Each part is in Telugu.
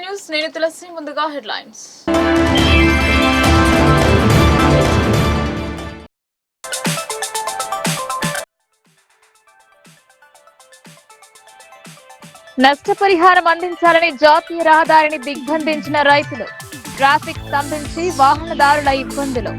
న్యూస్ నేను తులసి. ముందుగా హెడ్లైన్స్. నష్టపరిహారం అందించాలని జాతీయ రహదారిని దిగ్బంధించిన రైతులు. ట్రాఫిక్ స్తంభించి వాహనదారుల ఇబ్బందులు.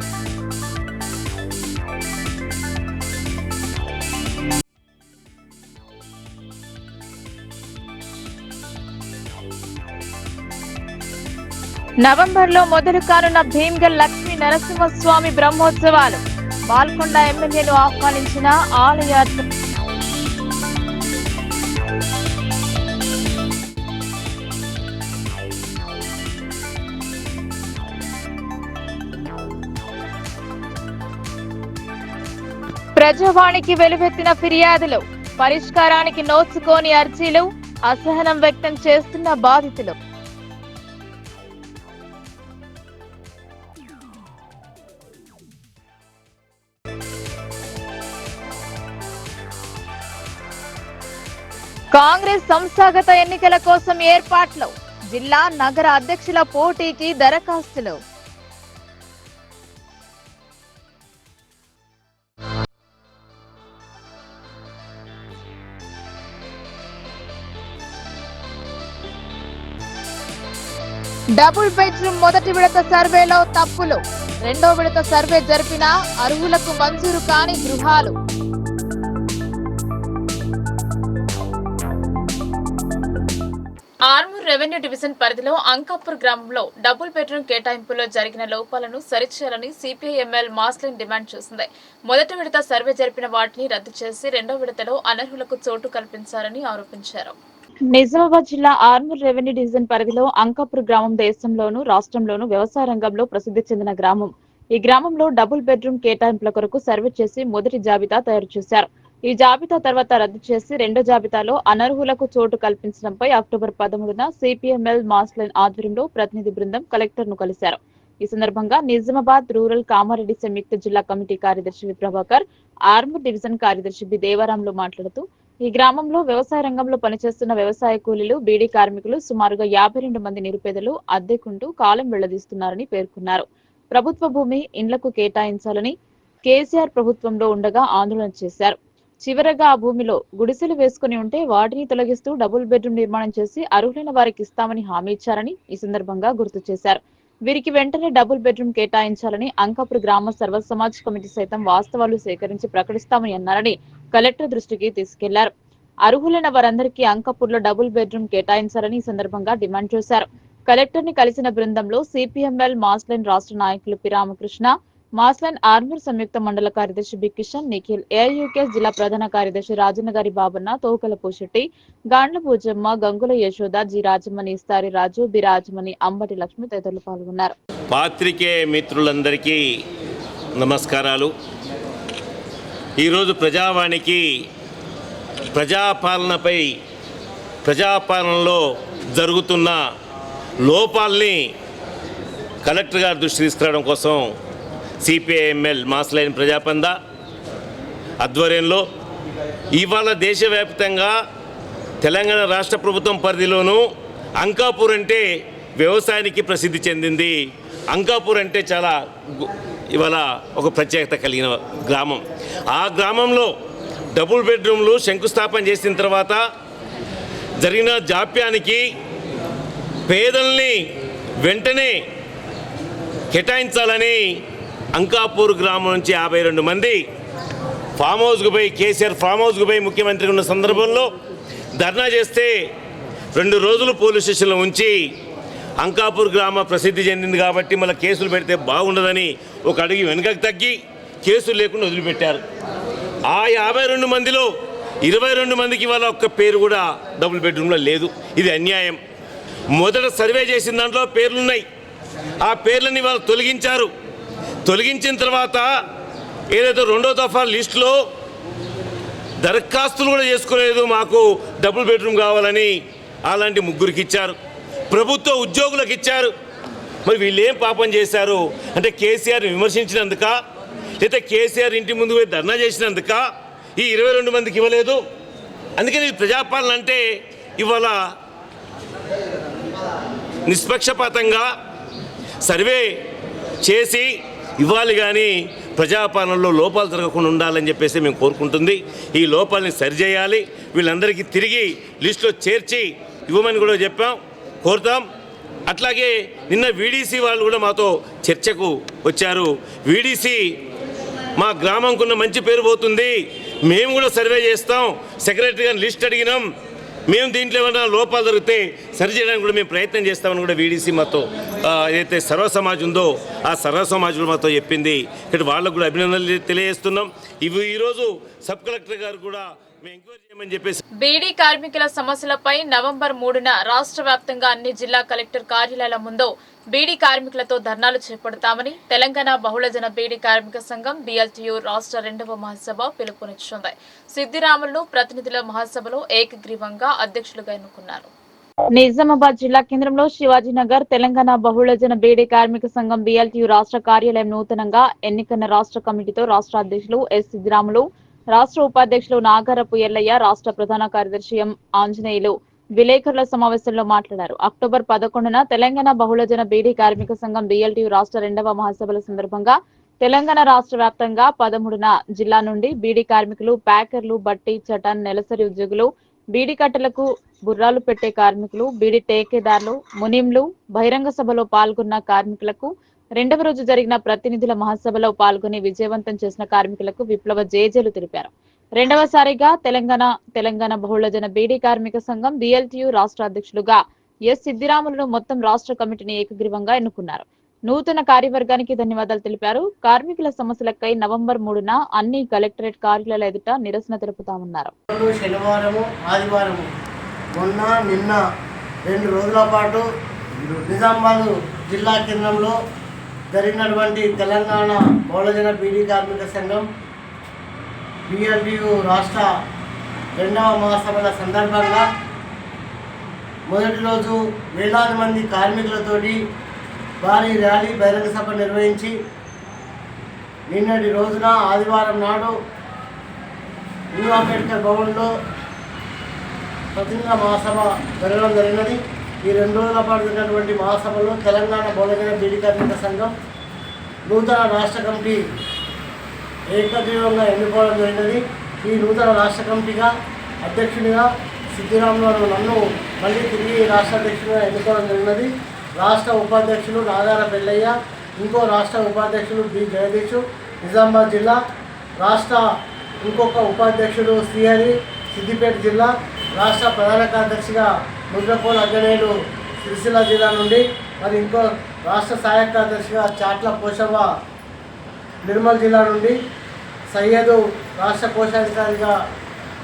నవంబర్లో మొదలు కానున్న భీమ్గల్ లక్ష్మీ నరసింహస్వామి బ్రహ్మోత్సవాలు. బాల్కొండ ఎమ్మెల్యేలు ఆహ్వానించిన ఆలయ ప్రజావాణికి వెలువెత్తిన ఫిర్యాదులు. పరిష్కారానికి నోచుకోని అర్జీలు. అసహనం వ్యక్తం చేస్తున్న బాధితులు. కాంగ్రెస్ సంస్థాగత ఎన్నికల కోసం ఏర్పాట్లు. జిల్లా నగర అధ్యక్షుల పోటీకి దరఖాస్తులు. డబుల్ బెడ్రూమ్ మొదటి విడత సర్వేలో తప్పులు. రెండో విడత సర్వే జరిపిన అర్హులకు మంజూరు కాని గృహాలు. ఆర్మూర్ రెవెన్యూ డివిజన్ పరిధిలో అంకాపూర్ గ్రామంలో డబుల్ బెడ్రూమ్ కేటాయింపులో జరిగిన లోపాలను సరిచేయాలని సిపిఐఎంఎల్ మాస్లైన్ డిమాండ్ చేసింది. మొదటి విడత సర్వే జరిపిన వాటిని రద్దు చేసి రెండో విడతలో అనర్హులకు చోటు కల్పించాలని ఆరోపించారు. నిజామాబాద్ జిల్లా ఆర్మూర్ రెవెన్యూ డివిజన్ పరిధిలో అంకాపూర్ గ్రామం దేశంలోనూ రాష్ట్రంలోనూ వ్యవసాయ రంగంలో ప్రసిద్ధి చెందిన గ్రామం. ఈ గ్రామంలో డబుల్ బెడ్రూమ్ కేటాయింపుల కొరకు సర్వే చేసి మొదటి జాబితా తయారు చేశారు. ఈ జాబితా తర్వాత రద్దు చేసి రెండో జాబితాలో అనర్హులకు చోటు కల్పించడంపై అక్టోబర్ 13న సిపిఎంఎల్ మాస్లైన్ ఆధ్వర్యంలో ప్రతినిధి బృందం కలెక్టర్ ను కలిశారు. ఈ సందర్భంగా నిజామాబాద్ రూరల్ కామారెడ్డి సంయుక్త జిల్లా కమిటీ కార్యదర్శి వి ప్రభాకర్, ఆర్మూర్ డివిజన్ కార్యదర్శి బి దేవారాంలు మాట్లాడుతూ ఈ గ్రామంలో వ్యవసాయ రంగంలో పనిచేస్తున్న వ్యవసాయ కూలీలు, బీడీ కార్మికులు సుమారుగా 52 మంది నిరుపేదలు అద్దెకుంటూ కాలం వెళ్లదీస్తున్నారని పేర్కొన్నారు. ప్రభుత్వ భూమి ఇండ్లకు కేటాయించాలని కేసీఆర్ ప్రభుత్వంలో ఉండగా ఆందోళన చేశారు. చివరగా ఆ భూమిలో గుడిసెలు వేసుకుని ఉంటే వాటిని తొలగిస్తూ డబుల్ బెడ్రూమ్ నిర్మాణం చేసి అర్హులైన వారికి ఇస్తామని హామీ ఇచ్చారని ఈ సందర్భంగా గుర్తు చేశారు. వీరికి వెంటనే డబుల్ బెడ్రూమ్ కేటాయించాలని అంకాపూర్ గ్రామ సర్వ సమాజ్ కమిటీ సైతం వాస్తవాలు సేకరించి ప్రకటిస్తామని అన్నారని కలెక్టర్ దృష్టికి తీసుకెళ్లారు. అర్హులైన వారందరికీ అంకాపూర్లో డబుల్ బెడ్రూమ్ కేటాయించాలని ఈ సందర్భంగా డిమాండ్ చేశారు. కలెక్టర్ ని కలిసిన బృందంలో సిపిఎంఎల్ మాస్లైన్ రాష్ట్ర నాయకులు పి రామకృష్ణ, మాస్లైన్ ఆర్మూర్ సంయుక్త మండల కార్యదర్శి బి కిషన్, నిఖిల్, ఏఐయుకేఎస్ జిల్లా ప్రధాన కార్యదర్శి రాజన్నగారి బాబన్న, తోకల పూశెట్టి, గాండ్ల పూజమ్మ, గంగుల యశోద, జి రాజమణి, ఇస్తారి రాజు, బి రాజమణి, అంబటి లక్ష్మి తదితరులు పాల్గొన్నారు. పాత్రికేయ మిత్రులందరికీ నమస్కారాలు. ఈరోజు ప్రజావాణికి ప్రజాపాలనలో జరుగుతున్న లోపాలని కలెక్టర్ గారి దృష్టి తీసుకురావడం కోసం సిపిఐఎంఎల్ మాస్లైన్ ప్రజాపంద ఆధ్వర్యంలో ఇవాళ దేశవ్యాప్తంగా తెలంగాణ రాష్ట్ర ప్రభుత్వం పరిధిలోనూ అంకాపూర్ అంటే వ్యవసాయానికి ప్రసిద్ధి చెందింది. అంకాపూర్ అంటే చాలా ఇవాళ ఒక ప్రత్యేకత కలిగిన గ్రామం. ఆ గ్రామంలో డబుల్ బెడ్రూమ్లు శంకుస్థాపన చేసిన తర్వాత జరిగిన జాప్యానికి పేదల్ని వెంటనే కేటాయించాలని అంకాపూర్ గ్రామం నుంచి 52 మంది ఫామ్ హౌస్కు పోయి, కేసీఆర్ ఫామ్ హౌస్కు పోయి ముఖ్యమంత్రి ఉన్న సందర్భంలో ధర్నా చేస్తే 2 రోజులు పోలీస్ స్టేషన్లో ఉంచి అంకాపూర్ గ్రామ ప్రసిద్ధి చెందింది కాబట్టి మళ్ళీ కేసులు పెడితే బాగుండదని ఒక అడుగు వెనుకకు తగ్గి కేసులు లేకుండా వదిలిపెట్టారు. ఆ 52 మందిలో 22 మందికి వాళ్ళ ఒక్క పేరు కూడా డబుల్ బెడ్రూమ్లో లేదు. ఇది అన్యాయం. మొదట సర్వే చేసిన దాంట్లో పేర్లున్నాయి. ఆ పేర్లని వాళ్ళు తొలగించారు. తొలగించిన తర్వాత ఏదైతే రెండో దఫా లిస్టులో దరఖాస్తులు కూడా చేసుకోలేదు, మాకు డబుల్ బెడ్రూమ్ కావాలని. అలాంటి 3గురికి ఇచ్చారు. ప్రభుత్వ ఉద్యోగులకు ఇచ్చారు. మరి వీళ్ళు ఏం పాపం చేశారు అంటే కేసీఆర్ని విమర్శించినందుక, లేదా కేసీఆర్ ఇంటి ముందు పోయి ధర్నా చేసినందుక ఈ 22 మందికి ఇవ్వలేదు. అందుకని ప్రజాపాలన అంటే ఇవాళ నిష్పక్షపాతంగా సర్వే చేసి ఇవ్వాలి, కానీ ప్రజాపాలనలో లోపాలు జరగకుండా ఉండాలని చెప్పేసి మేము కోరుకుంటుంది. ఈ లోపాలని సరిచేయాలి, వీళ్ళందరికీ తిరిగి లిస్టులో చేర్చి ఇవ్వమని కూడా కోరుతాం. అట్లాగే నిన్న వీడీసీ వాళ్ళు కూడా మాతో చర్చకు వచ్చారు. వీడీసీ మా గ్రామంకున్న మంచి పేరు పోతుంది, మేము కూడా సర్వే చేస్తాం, సెక్రటరీ గారిని లిస్ట్ అడిగినాం, మేము దీంట్లో ఏమైనా లోపాలు జరిగితే సరి చేయడానికి కూడా మేము ప్రయత్నం చేస్తామని కూడా వీడీసీ మాతో ఏదైతే సర్వ సమాజ్ ఉందో ఆ సర్వ సమాజ్ కూడా మాతో చెప్పింది. ఇక్కడ వాళ్ళకు కూడా అభినందనలు తెలియజేస్తున్నాం. ఈరోజు సబ్ కలెక్టర్ గారు కూడా మేము ఎంక్వైరీ చేయమని చెప్పేసి బీడీ కార్మికుల సమస్యలపై నవంబర్ 3న రాష్ట్ర వ్యాప్తంగా అన్ని జిల్లా కలెక్టర్ కార్యాలయాల ముందు బీడీ కార్మికులతో ధర్నాలు చేపడతామని తెలంగాణ బహుళజన బీడీ కార్మిక సంఘం BLTU రాష్ట్ర 2వ మహాసభ పిలుపునిచ్చింది. సిద్దిరాములు ప్రతినిధుల మహాసభలో ఏకగ్రీవంగా అధ్యక్షులుగా ఎన్నుకున్నారు. నిజామాబాద్ జిల్లా కేంద్రంలో శివాజీనగర్ తెలంగాణ బహుళజన బీడీ కార్మిక సంఘం BLTU రాష్ట్ర కార్యాలయం నూతనంగా ఎన్నికైన రాష్ట్ర కమిటీతో రాష్ట్ర అధ్యక్షులు ఎస్ సిద్దిరాములు, రాష్ట్ర ఉపాధ్యక్షులు నాగారపు ఎల్లయ్య, రాష్ట్ర ప్రధాన కార్యదర్శి ఎం ఆంజనేయులు విలేకరుల సమావేశంలో మాట్లాడారు. అక్టోబర్ 11న తెలంగాణ బహుళజన బీడీ కార్మిక సంఘం BLTU రాష్ట్ర 2వ మహాసభల సందర్భంగా తెలంగాణ రాష్ట్ర వ్యాప్తంగా 13న జిల్లా నుండి బీడీ కార్మికులు, ప్యాకర్లు, బట్టి, చటన్, నెలసరి ఉద్యోగులు, బీడీ కట్టలకు బుర్రాలు పెట్టే కార్మికులు, బీడీ టేకేదారులు, మునింలు బహిరంగ సభలో పాల్గొన్న కార్మికులకు, 2వ రోజు జరిగిన ప్రతినిధుల మహాసభలో పాల్గొని విజయవంతం చేసిన కార్మికులకు విప్లవ జేజేలు తెలిపారు. రెండవసారిగా తెలంగాణ బహుళజన బీడీ కార్మిక సంఘం BLTU రాష్ట్ర అధ్యక్షులుగా ఎస్ సిద్దిరాములను మొత్తం రాష్ట్ర కమిటీని ఏకగ్రీవంగా ఎన్నుకున్నారు. నూతన కార్యవర్గానికి ధన్యవాదాలు తెలిపారు. కార్మికుల సమస్యలకై నవంబర్ 3న అన్ని కలెక్టరేట్ కార్యాలయాల ఎదుట నిరసన తెలుపుతామన్నారు. శనివారము, ఆదివారము మొన్న నిన్న 2 రోజుల పాటు నిజామాబాద్ జిల్లా కేంద్రంలో జరిగినటువంటి తెలంగాణ బహుళజన బీడీ కార్మిక సంఘం BLTU రాష్ట్ర 2వ మహాసభల సందర్భంగా మొదటి రోజు వేలాది మంది కార్మికులతోటి భారీ ర్యాలీ బహిరంగ సభ నిర్వహించి నిన్నటి రోజున ఆదివారం నాడు న్యూ అంబేద్కర్ భవన్లో ప్రతినిధుల మహాసభ జరగడం జరిగినది. ఈ 2 రోజుల పాటు జరిగినటువంటి మహాసభలో తెలంగాణ బహుళజన బీడీ కార్మిక సంఘం నూతన రాష్ట్ర కమిటీ ఏకగ్రీవంగా ఎన్నుకోవడం జరిగినది. ఈ నూతన రాష్ట్ర కమిటీగా అధ్యక్షునిగా సిద్దిరాములు నన్ను మళ్ళీ తిరిగి రాష్ట్ర అధ్యక్షునిగా ఎన్నుకోవడం జరిగినది. రాష్ట్ర ఉపాధ్యక్షులు నాగారపు ఎల్లయ్య, ఇంకో రాష్ట్ర ఉపాధ్యక్షులు బి జగదీష్ నిజామాబాద్ జిల్లా, రాష్ట్ర ఇంకొక ఉపాధ్యక్షుడు శ్రీహరి సిద్దిపేట జిల్లా, రాష్ట్ర ప్రధాన కార్యదర్శిగా ముద్రపోల్ అగ్గనేయులు సిరిసిల్ల జిల్లా నుండి, మరి ఇంకో రాష్ట్ర సహాయక కార్యదర్శిగా చాట్ల పోషవ్వ నిర్మల్ జిల్లా నుండి, సయ్యదు రాష్ట్ర కోశాధికారిగా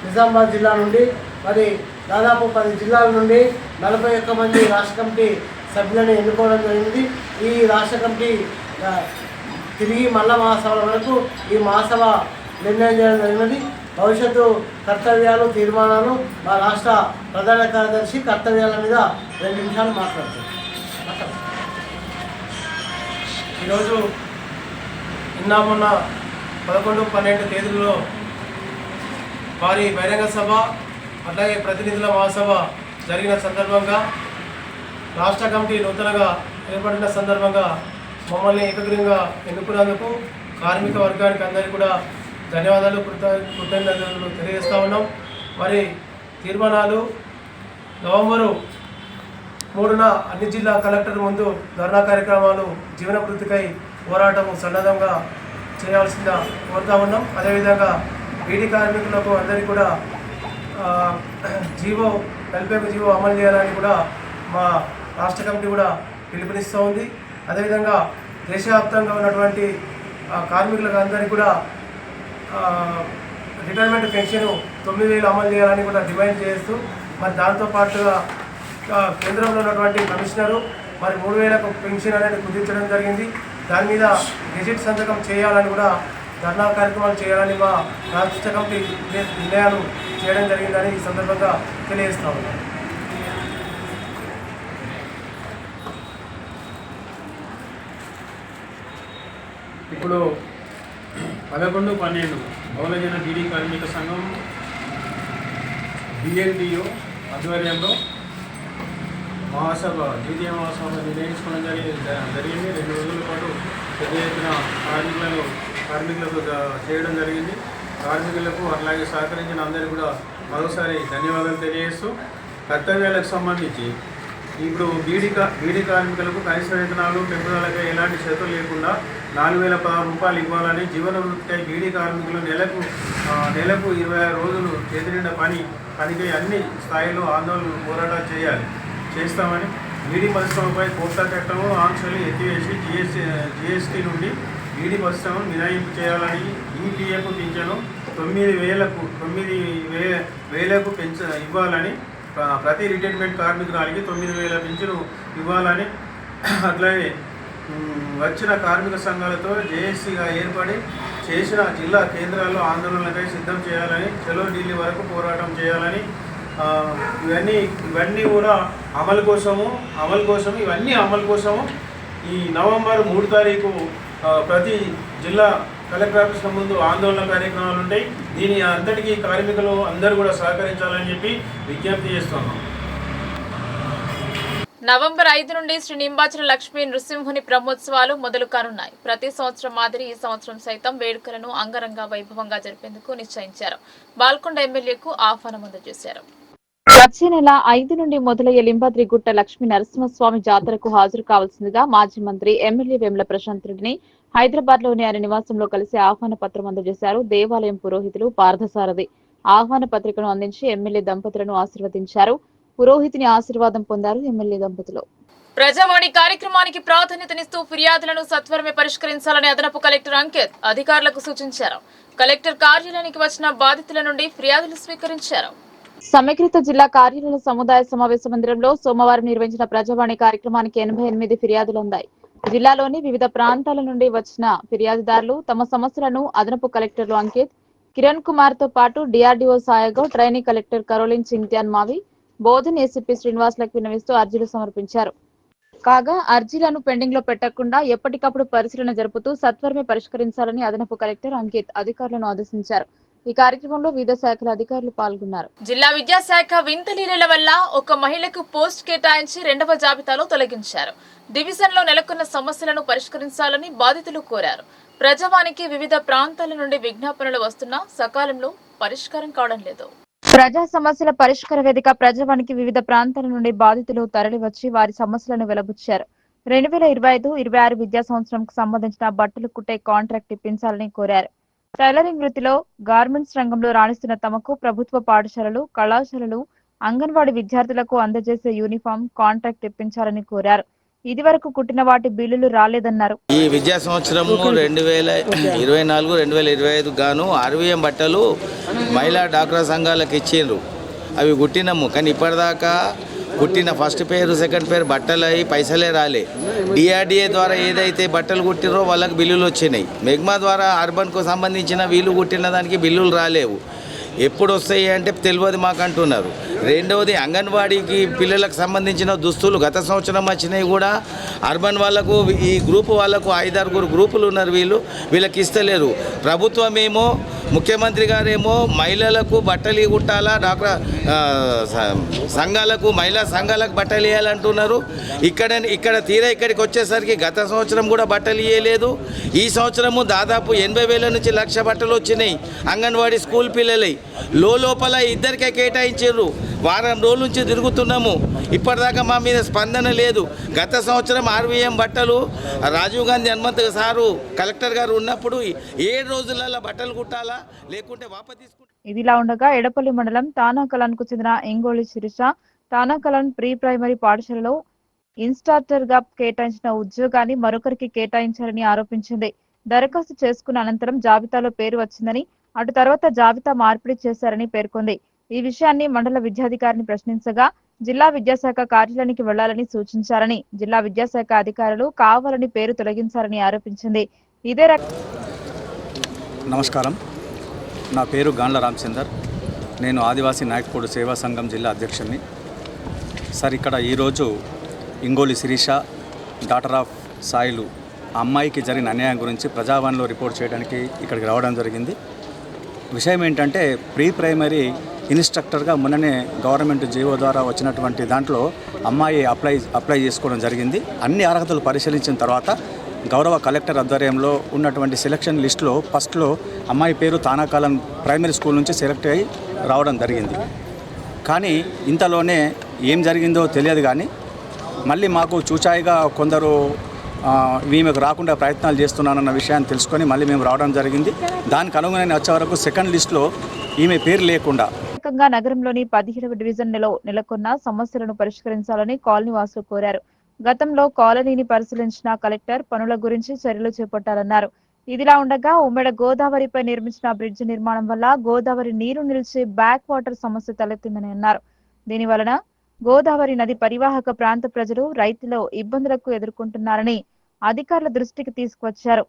నిజామాబాద్ జిల్లా నుండి, మరి దాదాపు 10 జిల్లాల నుండి 41 మంది రాష్ట్ర కమిటీ సభ్యులను ఎన్నుకోవడం జరిగింది. ఈ రాష్ట్ర కమిటీ తిరిగి మళ్ళా మహాసభల వరకు ఈ మహాసభ నిర్ణయం చేయడం జరిగినది. భవిష్యత్తు కర్తవ్యాలు, తీర్మానాలు మా రాష్ట్ర ప్రధాన కార్యదర్శి కర్తవ్యాల మీద 2 నిమిషాలు మాట్లాడుతారు. ఈరోజు మొన్న 11-12 తేదీలలో వారి బహిరంగ సభ అట్లాగే ప్రతినిధుల మహాసభ జరిగిన సందర్భంగా రాష్ట్ర కమిటీ నూతనంగా ఏర్పడిన సందర్భంగా మమ్మల్ని ఏకగ్రీవంగా ఎన్నుకున్నందుకు కార్మిక వర్గానికి అందరికీ కూడా ధన్యవాదాలు, కృతజ్ఞతలు తెలియజేస్తూ ఉన్నాం. మరి తీర్మానాలు నవంబరు 3న అన్ని జిల్లా కలెక్టర్ ముందు ధర్నా కార్యక్రమాలు, జీవన వృత్తికై పోరాటం సన్నద్ధంగా చేయాల్సిందిగా కోరుతా ఉన్నాం. అదేవిధంగా బీడీ కార్మికులకు అందరికీ కూడా జీవో 41 జీవో అమలు చేయాలని కూడా మా రాష్ట్ర కమిటీ కూడా పిలుపునిస్తూ ఉంది. అదేవిధంగా దేశవ్యాప్తంగా ఉన్నటువంటి కార్మికులకు అందరికీ కూడా రిటైర్మెంట్ పెన్షన్ 9,000 అమలు చేయాలని కూడా డిమాండ్ చేస్తూ, మరి దాంతోపాటుగా కేంద్రంలో ఉన్నటువంటి కమిషనరు మరి 3,000 పెన్షన్ అనేది కుదించడం జరిగింది. దాని మీద గెజెట్ సంతకం చేయాలని కూడా ధర్నా కార్యక్రమాలు చేయాలని మా రాష్ట్ర కమిటీ నిర్ణయాలు చేయడం జరిగిందని ఈ సందర్భంగా తెలియజేస్తా ఉన్నాను. ఇప్పుడు 11-12 బహుళజన బీడీ కార్మిక సంఘం BLTU ఆధ్వర్యంలో మహాసభ ద్వితీయ మహాసభ నిర్ణయించుకోవడం జరిగింది. 2 రోజుల పాటు పెద్ద ఎత్తున కార్మికులకు చేయడం జరిగింది. కార్మికులకు అలాగే సహకరించిన అందరికీ కూడా మరోసారి ధన్యవాదాలు తెలియజేస్తూ, కర్తవ్యాలకు సంబంధించి ఇప్పుడు బీడీ కార్మికులకు కనీస వేతనాలు పెంపుదలకై ఎలాంటి షరతులు లేకుండా 4016 రూపాయలు ఇవ్వాలని, జీవన వృత్తికై బీడీ కార్మికులు నెలకు 26 రోజులు చేతి నిండా పనికి అన్ని స్థాయిలో ఆందోళన పోరాటాలు చేస్తామని, బీడీ పరిశ్రమపై కోట్ల చట్టము ఆంక్షలు ఎత్తివేసి జిఎస్టీ నుండి బీడీ పరిశ్రమను మినహాయింపు చేయాలని, ఈపీఎఫ్ పింఛను 9,000కు ఇవ్వాలని, ప్రతి రిటైర్మెంట్ కార్మికురాలికి 9,000 పింఛను ఇవ్వాలని, అట్లాగే వచ్చిన కార్మిక సంఘాలతో జేఏసీగా ఏర్పడి చేసిన జిల్లా కేంద్రాల్లో ఆందోళనకై సిద్ధం చేయాలని, చలో ఢిల్లీ వరకు పోరాటం చేయాలని, ఇవన్నీ కూడా అమలు కోసము ఈ నవంబర్ 3 తారీఖు ప్రతి జిల్లా కలెక్టర్ ఆఫీసుల ముందు ఆందోళన కార్యక్రమాలు ఉంటాయి. దీని అంతటికీ కార్మికులు అందరూ కూడా సహకరించాలని చెప్పి విజ్ఞప్తి చేస్తున్నాం. నవంబర్ 5 నుండి శ్రీ నింబాచల లక్ష్మీ నృసింహుని బ్రహ్మోత్సవాలు మొదలు కానున్నాయి. ప్రతి సంవత్సరం మాదిరి ఈ సంవత్సరం సైతం వేడుకలను అంగరంగ వైభవంగా జరిపేందుకు నిశ్చయించారు. బాల్కొండ ఎమ్మెల్యేకు ఆహ్వానం అందజేశారు. వచ్చే నెల 5 నుండి మొదలయ్యే లింబాద్రిగుట్ట లక్ష్మీ నరసింహస్వామి జాతరకు హాజరు కావాల్సిందిగా మాజీ మంత్రి ఎమ్మెల్యే వేముల ప్రశాంత్ రెడ్డిని హైదరాబాద్ లోని ఆయన నివాసంలో కలిసి ఆహ్వాన పత్రం అందజేశారు. దేవాలయం పురోహితులు పార్థసారథి ఆహ్వాన పత్రికను అందించి ఎమ్మెల్యే దంపతులను ఆశీర్వదించారు. పురోహితుని ఆశీర్వాదం పొందారు ఎమ్మెల్యే దంపతులు. ప్రజావాణి కార్యక్రమానికి ప్రాధాన్యతనిస్తూ ఫిర్యాదులను సత్వరమే పరిష్కరించాలని అదనపు కలెక్టర్ అంకిత్ అధికారులకు సూచించారు. కలెక్టర్ కార్యాలయానికి వచ్చిన బాధితుల నుండి ఫిర్యాదులు స్వీకరించారు. సమీకృత జిల్లా కార్యాలయ సముదాయ సమావేశ మందిరంలో సోమవారం నిర్వహించిన ప్రజావాణి కార్యక్రమానికి 88 ఫిర్యాదులు అందాయి. జిల్లాలోని వివిధ ప్రాంతాల నుండి వచ్చిన ఫిర్యాదుదారులు తమ సమస్యలను అదనపు కలెక్టర్లు అంకిత్, కిరణ్ కుమార్ తో పాటు DRDO Sai Goud, training collector Caroline Chingthianmawi, Bodhan ACP శ్రీనివాసులకు విన్నవిస్తూ అర్జీలు సమర్పించారు. కాగా అర్జీలను పెండింగ్ లో పెట్టకుండా ఎప్పటికప్పుడు పరిశీలన జరుపుతూ సత్వరమే పరిష్కరించాలని అదనపు కలెక్టర్ అంకిత్ అధికారులను ఆదేశించారు. ఈ కార్యక్రమంలో వివిధ శాఖల అధికారులు పాల్గొన్నారు. జిల్లా విద్యాశాఖ వింత లీలల వల్ల ఒక మహిళకు పోస్ట్ కేటాయించి 2వ జాబితాలో తొలగించారు. డివిజన్ లో నెలకొన్న సమస్యలను పరిష్కరించాలని బాధితులు కోరారు. ప్రజావానికి వివిధ ప్రాంతాల నుండి విజ్ఞాపనలు వస్తున్నా సకాలంలో పరిష్కారం కావడం లేదు. ప్రజా సమస్యల పరిష్కార వేదిక ప్రజావానికి వివిధ ప్రాంతాల నుండి బాధితులు తరలివచ్చి వారి సమస్యలను వెలబుచ్చారు. 2025-26 విద్యా సంవత్సరంకు సంబంధించిన బట్టలు కుట్టే కాంట్రాక్ట్ ఇప్పించాలని కోరారు. టైలరింగ్ వృత్తిలో గార్మెంట్స్ రంగంలో రాణిస్తున్న తమకు ప్రభుత్వ పాఠశాలలు, కళాశాలలు, అంగన్వాడీ విద్యార్థులకు అందజేసే యూనిఫామ్ కాంట్రాక్ట్ ఇప్పించాలని కోరారు. ఇదివరకు కుట్టిన వాటి బిల్లులు రాలేదన్నారు. ఈ విద్యా సంవత్సరం 2024-2025 గాను ఆర్వీఎం బట్టలు మహిళా డాక్రా సంఘాలకు ఇచ్చిండ్రు. అవి కుట్టినాము, కానీ ఇప్పటిదాకా కుట్టిన ఫస్ట్ పేరు సెకండ్ పేరు బట్టలు అయ్యి పైసలే రాలే. డిఆర్డీఏ ద్వారా ఏదైతే బట్టలు కుట్టిరో వాళ్ళకి బిల్లులు వచ్చినాయి. మెగ్మా ద్వారా అర్బన్కు సంబంధించిన వీళ్ళు కుట్టిన దానికి బిల్లులు రాలేవు. ఎప్పుడు వస్తాయి అంటే తెలియదు మాకు అంటున్నారు. రెండవది అంగన్వాడీకి పిల్లలకు సంబంధించిన దుస్తులు గత సంవత్సరం వచ్చినాయి కూడా అర్బన్ వాళ్ళకు, ఈ గ్రూపు వాళ్ళకు 5-6 గ్రూపులు ఉన్నారు. వీళ్ళకి ఇస్తలేరు. ప్రభుత్వం ఏమో, ముఖ్యమంత్రి గారేమో మహిళలకు బట్టలు కుట్టాలా, డాక్రా సంఘాలకు, మహిళా సంఘాలకు బట్టలు ఇవ్వాలంటున్నారు. ఇక్కడ తీరా ఇక్కడికి వచ్చేసరికి గత సంవత్సరం కూడా బట్టలు ఇవ్వలేదు. ఈ సంవత్సరము దాదాపు 80,000 నుంచి 1,00,000 బట్టలు వచ్చినాయి అంగన్వాడీ స్కూల్ పిల్లలై. లోపల ఇద్దరికే కేటాయించారు. వారం రోజుల నుంచి తిరుగుతున్నాము, ఇప్పటిదాకా మా మీద స్పందన లేదు. గత సంవత్సరం ఆర్వీఎం బట్టలు రాజీవ్ గాంధీ హనుమంత్ సారు కలెక్టర్ గారు ఉన్నప్పుడు 7 రోజులలో బట్టలు కుట్టాలా, లేకుంటే వాపస్ తీసుకుంటా. ఇదిలా ఉండగా ఎడపల్లి మండలం తానాకలాన్కు చెందిన ఎంగోళి శిరీష తానాకలాన్ ప్రీ ప్రైమరీ పాఠశాలలో ఇన్స్ట్రక్టర్ గా కేటాయించిన ఉద్యోగాన్ని మరొకరికి కేటాయించారని ఆరోపించింది. దరఖాస్తు చేసుకున్న అనంతరం జాబితాలో పేరు వచ్చిందని, అటు తర్వాత జాబితా మార్పిడి చేశారని పేర్కొంది. ఈ విషయాన్ని మండల విద్యాధికారిని ప్రశ్నించగా జిల్లా విద్యాశాఖ కార్యాలయానికి వెళ్లాలని సూచించారని, జిల్లా విద్యాశాఖ అధికారులు కావాలని పేరు తొలగించారని ఆరోపించింది. ఇదే నమస్కారం, నా పేరు గాండ్ల రామచందర్. నేను ఆదివాసీ నాయక్పూడి సేవా సంఘం జిల్లా అధ్యక్షుడిని. సార్, ఇక్కడ ఈరోజు ఇంగోలి శిరీష డాటర్ ఆఫ్ సాయిలు ఆ అమ్మాయికి జరిగిన అన్యాయం గురించి ప్రజావాణిలో రిపోర్ట్ చేయడానికి ఇక్కడికి రావడం జరిగింది. విషయం ఏంటంటే, ప్రీ ప్రైమరీ ఇన్స్ట్రక్టర్గా మొన్ననే గవర్నమెంట్ జీవో ద్వారా వచ్చినటువంటి దాంట్లో అమ్మాయి అప్లై చేసుకోవడం జరిగింది. అన్ని అర్హతలు పరిశీలించిన తర్వాత గౌరవ కలెక్టర్ ఆధ్వర్యంలో ఉన్నటువంటి సెలక్షన్ లిస్టులో ఫస్ట్లో అమ్మాయి పేరు తానాకాలం ప్రైమరీ స్కూల్ నుంచి సెలెక్ట్ అయ్యి రావడం జరిగింది. కానీ ఇంతలోనే ఏం జరిగిందో తెలియదు. కానీ మళ్ళీ మాకు చూచాయిగా కొందరు ఈమెకు రాకుండా ప్రయత్నాలు చేస్తున్నానన్న విషయాన్ని తెలుసుకొని మళ్ళీ మేము రావడం జరిగింది. దానికి అనుగుణంగా వచ్చే వరకు సెకండ్ లిస్టులో ఈమె పేరు లేకుండా నగరంలోని 17వ డివిజన్లో నెలకొన్న సమస్యలను పరిష్కరించాలని కాలనీ వాసులు కోరారు. గతంలో కాలనీని పరిశీలించిన కలెక్టర్ పనుల గురించి చర్యలు చేపట్టాలన్నారు. ఇదిలా ఉండగా ఉమ్మడి గోదావరిపై నిర్మించిన బ్రిడ్జ్ నిర్మాణం వల్ల గోదావరి నీరు నిలిచి బ్యాక్ వాటర్ సమస్య తలెత్తిందని అన్నారు. దీని వలన గోదావరి నది పరివాహక ప్రాంత ప్రజలు రైతులు ఇబ్బందులకు ఎదుర్కొంటున్నారని అధికారుల దృష్టికి తీసుకువచ్చారు.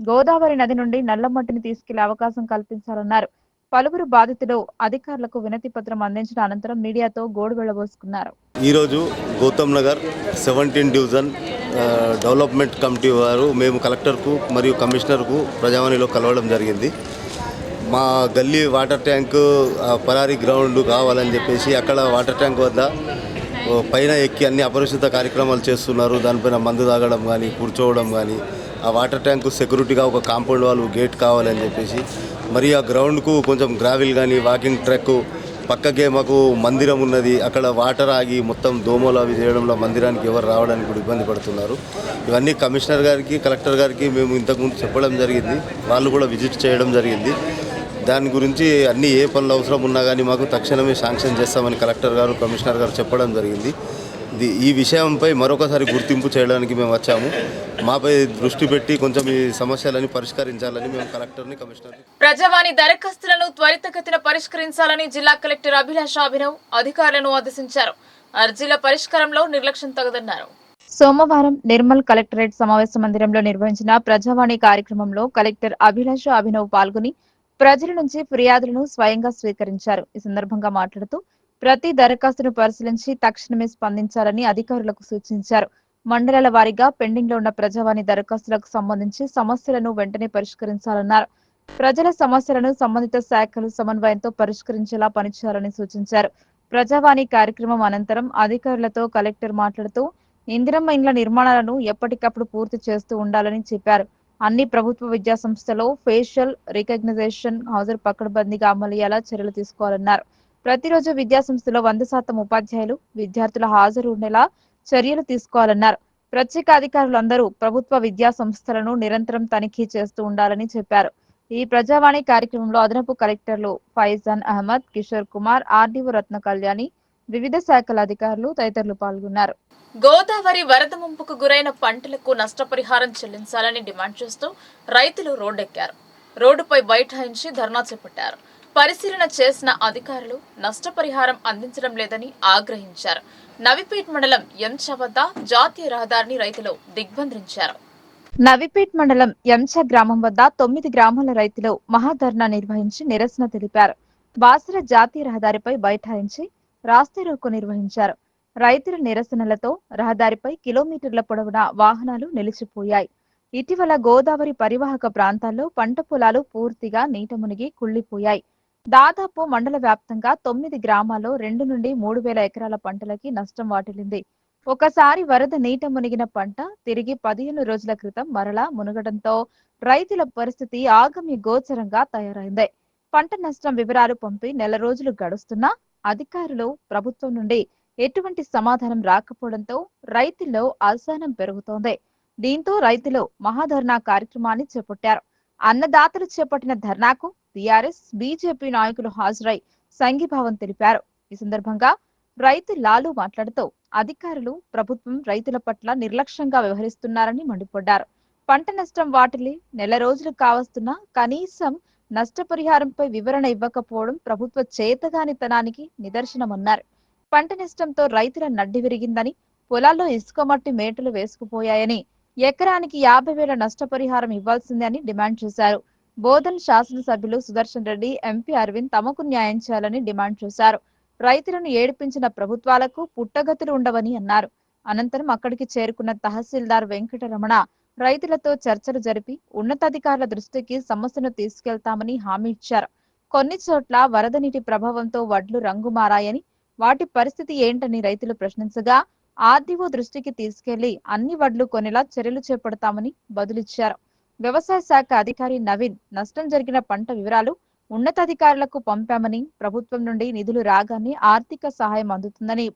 గోదావరి నది నుండి నల్లమట్టిని తీసుకెళ్లే అవకాశం కల్పించాలన్నారు. పలువురు బాధితులు అధికారులకు వినతి పత్రం అందించిన అనంతరం మీడియాతో గోడు వెళ్లబోసుకున్నారు. ఈరోజు Gautam Nagar 17 division development committee వారు మేము కలెక్టర్కు మరియు కమిషనర్కు ప్రజావాణిలో కలవడం జరిగింది. మా గల్లీ వాటర్ ట్యాంకు పరారీ గ్రౌండ్ కావాలని చెప్పేసి అక్కడ వాటర్ ట్యాంక్ వద్ద పైన ఎక్కి అన్ని అపరిశుద్ధ కార్యక్రమాలు చేస్తున్నారు. దానిపైన మందు తాగడం కానీ కూర్చోవడం కానీ, ఆ వాటర్ ట్యాంకు సెక్యూరిటీగా ఒక కాంపౌండ్ వాళ్ళు గేట్ కావాలని చెప్పేసి, మరి ఆ గ్రౌండ్కు కొంచెం గ్రావిల్ కానీ వాకింగ్ ట్రాక్ పక్కకే మాకు మందిరం ఉన్నది. అక్కడ వాటర్ ఆగి మొత్తం దోమలు అవి చేయడంలో మందిరానికి ఎవరు రావడానికి కూడా ఇబ్బంది పడుతున్నారు. ఇవన్నీ కమిషనర్ గారికి కలెక్టర్ గారికి మేము ఇంతకుముందు చెప్పడం జరిగింది. వాళ్ళు కూడా విజిట్ చేయడం జరిగింది. దాని గురించి అన్ని ఏ పనులు అవసరం ఉన్నా కానీ మాకు తక్షణమే శాంక్షన్ చేస్తామని కలెక్టర్ గారు కమిషనర్ గారు చెప్పడం జరిగింది. ఈ విషయంపై మరొకసారి గుర్తింపు చేయడానికి మేము వచ్చాము. మాపై దృష్టి పెట్టి కొంచెం ఈ సమస్యలని పరిష్కరించాలని మేము కలెక్టర్ని కమిషనర్ని ప్రజావాణి దరఖాస్తులను త్వరితగతిన పరిష్కరించాలని జిల్లా కలెక్టర్ అభిలాష అభినవ్ అధికారులను ఆదేశించారు. అర్జీల పరిష్కారంలో నిర్లక్ష్యం తగదన్నారు. సోమవారం నిర్మల్ కలెక్టరేట్ సమావేశ మందిరంలో నిర్వహించిన ప్రజావాణి కార్యక్రమంలో కలెక్టర్ అభిలాష అభినవ్ పాల్గొని ప్రజల నుంచి ఫిర్యాదులను స్వయంగా స్వీకరించారు. ఈ సందర్భంగా మాట్లాడుతూ ప్రతి దరఖాస్తును పరిశీలించి తక్షణమే స్పందించాలని అధికారులకు సూచించారు. మండలాల వారీగా పెండింగ్ లో ఉన్న ప్రజావాణి దరఖాస్తులకు సంబంధించి సమస్యలను వెంటనే పరిష్కరించాలన్నారు. ప్రజల సమస్యలను సంబంధిత శాఖలు సమన్వయంతో పరిష్కరించేలా పనిచేయాలని సూచించారు. ప్రజావాణి కార్యక్రమం అనంతరం అధికారులతో కలెక్టర్ మాట్లాడుతూ ఇందిరమ్మ ఇండ్ల నిర్మాణాలను ఎప్పటికప్పుడు పూర్తి చేస్తూ ఉండాలని చెప్పారు. అన్ని ప్రభుత్వ విద్యా సంస్థలో ఫేషియల్ రికగ్నైజేషన్ హాజరు పకడ్బందీగా అమలయ్యేలా చర్యలు తీసుకోవాలన్నారు. ప్రతిరోజు విద్యా సంస్థలో 100% ఉపాధ్యాయులు విద్యార్థుల హాజరు ఉండేలా చర్యలు తీసుకోవాలన్నారు. ప్రత్యేక అధికారులందరూ ప్రభుత్వ విద్యా సంస్థలను నిరంతరం తనిఖీ చేస్తూ ఉండాలని చెప్పారు. ఈ ప్రజావాణి కార్యక్రమంలో అదనపు కలెక్టర్లు ఫైజాన్ అహ్మద్, కిషోర్ కుమార్, ఆర్డీఓ రత్న కళ్యాణి, వివిధ శాఖల అధికారులు తదితరులు పాల్గొన్నారు. గోదావరి వరద ముంపుకు గురైన పంటలకు నష్టపరిహారం చెల్లించాలని డిమాండ్ చేస్తూ రైతులు రోడ్డెక్కారు. రోడ్డుపై బైఠాయించి ధర్నా చేపట్టారు. పరిశీలన చేసిన అధికారులు నష్టపరిహారం అందించడం లేదని ఆగ్రహించారు. నవిపేట్ మండలం ఎంచ వద్ద జాతీయ రహదారిని రైతులు దిగ్బంధించారు. నవిపేట్ మండలం ఎంచ గ్రామం వద్ద 9 గ్రామాల రైతులు మహాధర్నా నిర్వహించి నిరసన తెలిపారు. బాసర జాతీయ రహదారిపై బైఠాయించి రాస్తారోకో నిర్వహించారు. రైతుల నిరసనలతో రహదారిపై కిలోమీటర్ల పొడవునా వాహనాలు నిలిచిపోయాయి. ఇటీవల గోదావరి పరివాహక ప్రాంతాల్లో పంట పొలాలు పూర్తిగా నీట మునిగి కుళ్లిపోయాయి. దాదాపు మండల వ్యాప్తంగా 9 గ్రామాల్లో 2 నుండి 3 వేల ఎకరాల పంటలకి నష్టం వాటిల్లింది. ఒకసారి వరద నీట మునిగిన పంట తిరిగి 15 రోజుల క్రితం మరలా మునగడంతో రైతుల పరిస్థితి ఆగమ్య గోచరంగా తయారైంది. పంట నష్టం వివరాలు పంపి నెల రోజులు గడుస్తున్నా అధికారులు ప్రభుత్వం నుండి ఎటువంటి సమాధానం రాకపోవడంతో రైతుల్లో అసహనం పెరుగుతోంది. దీంతో రైతులు మహాధర్నా కార్యక్రమాన్ని చేపట్టారు. అన్నదాతలు చేపట్టిన ధర్నాకు టీఆర్ఎస్, బీజేపీ నాయకులు హాజరై సంఘీభావం తెలిపారు. ఈ సందర్భంగా రైతు లాలు మాట్లాడుతూ అధికారులు ప్రభుత్వం రైతుల పట్ల నిర్లక్ష్యంగా వ్యవహరిస్తున్నారని మండిపడ్డారు. పంట నష్టం వాటిల్లి నెల రోజులు కావస్తున్నా కనీసం నష్టపరిహారంపై వివరణ ఇవ్వకపోవడం ప్రభుత్వ చేతగానితనానికి నిదర్శనమన్నారు. పంట నష్టంతో రైతుల నడ్డి విరిగిందని, పొలాల్లో ఇసుక మట్టి మేటలు వేసుకుపోయాయని, ఎకరానికి 50,000 నష్టపరిహారం ఇవ్వాల్సిందే అని డిమాండ్ చేశారు. బోధన్ శాసనసభ్యులు సుదర్శన్ రెడ్డి, ఎంపీ అరవింద్ తమకు న్యాయం చేయాలని డిమాండ్ చేశారు. రైతులను ఏడిపించిన ప్రభుత్వాలకు పుట్టగతులు ఉండవని అన్నారు. అనంతరం అక్కడికి చేరుకున్న తహసీల్దార్ వెంకటరమణ రైతులతో చర్చలు జరిపి ఉన్నతాధికారుల దృష్టికి సమస్యను తీసుకెళ్తామని హామీ ఇచ్చారు. కొన్ని చోట్ల వరద నీటి ప్రభావంతో వడ్లు రంగు మారాయని, వాటి పరిస్థితి ఏంటని రైతులు ప్రశ్నించగా ఆర్డీఓ దృష్టికి తీసుకెళ్లి అన్ని వడ్లు కొనేలా చర్యలు చేపడతామని బదులిచ్చారు. వ్యవసాయ శాఖ అధికారి నవీన్ నష్టం జరిగిన పంట వివరాలు ఉన్నతాధికారులకు పంపామని, ప్రభుత్వం నుండి నిధులు రాగానే ఆర్థిక సహాయం అందుతుందని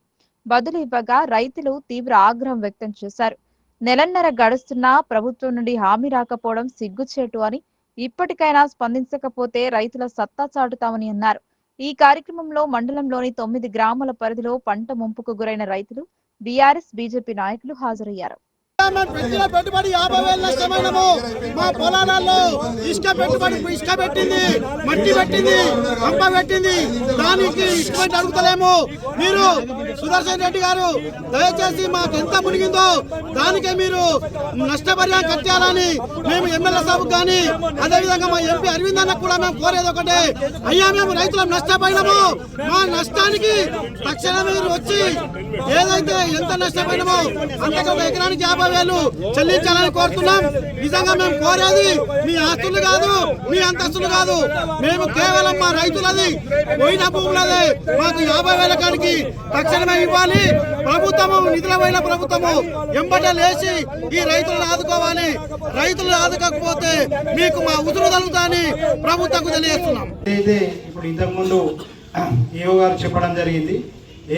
బదులు ఇవ్వగా రైతులు తీవ్ర ఆగ్రహం వ్యక్తం చేశారు. నెలన్నర గడుస్తున్నా ప్రభుత్వం నుండి హామీ రాకపోవడం సిగ్గుచేటు అని, ఇప్పటికైనా స్పందించకపోతే రైతుల సత్తా చాటుతామని అన్నారు. ఈ కార్యక్రమంలో మండలంలోని 9 గ్రామాల పరిధిలో పంట ముంపుకు గురైన రైతులు, బీఆర్ఎస్, బీజేపీ నాయకులు హాజరయ్యారు. పెట్టుబడి 50,000 నష్టమైనము. మా పొలాలలో ఇసుక పెట్టింది, మట్టి పెట్టింది, పంప పెట్టింది. దానికి ఇసుక అడుగుతలేము. మీరు సుదర్శన్ రెడ్డి గారు దయచేసి మాకు ఎంత మునిగిందో దానికే మీరు నష్టపరిహారం కట్టాలని మేము ఎమ్మెల్యే సాబ్ కానీ అదేవిధంగా మా ఎంపీ అరవింద్ అన్న కూడా మేము కోరేది ఒకటే, అయ్యా మేము రైతులం నష్టపోయినాము, మా నష్టానికి తక్షణమే మీరు వచ్చి ఏదైతే ఎంత నష్టపోయినామో అంతకు ఒక ఎకరానికి 50,000 చెల్లించాలని కోరుతున్నాం. నిజంగా మేము కోరేది మీ ఆస్తులు కాదు, మీ అంతస్తులు కాదు, మేము కేవలం మా రైతులది పోయిన భూములదే మాకు 50,000 కాడికి తక్షణమే ఇవ్వాలి. ప్రభుత్వము నిధుల పోయిన ప్రభుత్వము ఎంబట లేచి ఈ రైతులను ఆదుకోవాలి. రైతులు ఆదుకోకపోతే మీకు మా ఉదురు తగులుతాని ప్రభుత్వకు తెలియజేస్తున్నాం. ఏదైతే ఇప్పుడు ఇంతకుముందు ఏఓ గారు చెప్పడం జరిగింది,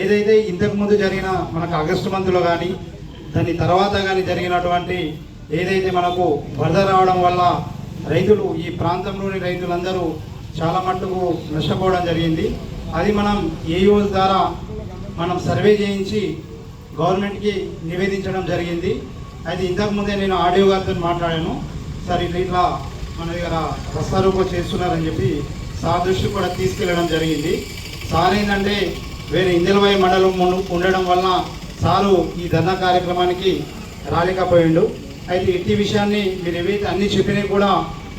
ఏదైతే ఇంతకుముందు జరిగిన మనకు ఆగస్టు మంత్లో కానీ దాని తర్వాత కానీ జరిగినటువంటి ఏదైతే మనకు వరద రావడం వల్ల రైతులు ఈ ప్రాంతంలోని రైతులందరూ చాలా మట్టుకు నష్టపోవడం జరిగింది. అది మనం ఏఓ ద్వారా మనం సర్వే చేయించి గవర్నమెంట్కి నివేదించడం జరిగింది. అది ఇంతకుముందే నేను ఆడియో గారితో మాట్లాడాను. సార్ ఇట్లా మన దగ్గర ప్రస్తారోపణ చేస్తున్నారని చెప్పి సార్ దృష్టి కూడా తీసుకెళ్ళడం జరిగింది. సార్ ఏంటంటే వేరే ఇందలవాయి మండలం ఉండడం వల్ల సారు ఈ ధర్నా కార్యక్రమానికి రాలేకపోయిండు. అయితే ఇట్టి విషయాన్ని మీరు ఏవైతే అన్ని చెప్పినవి కూడా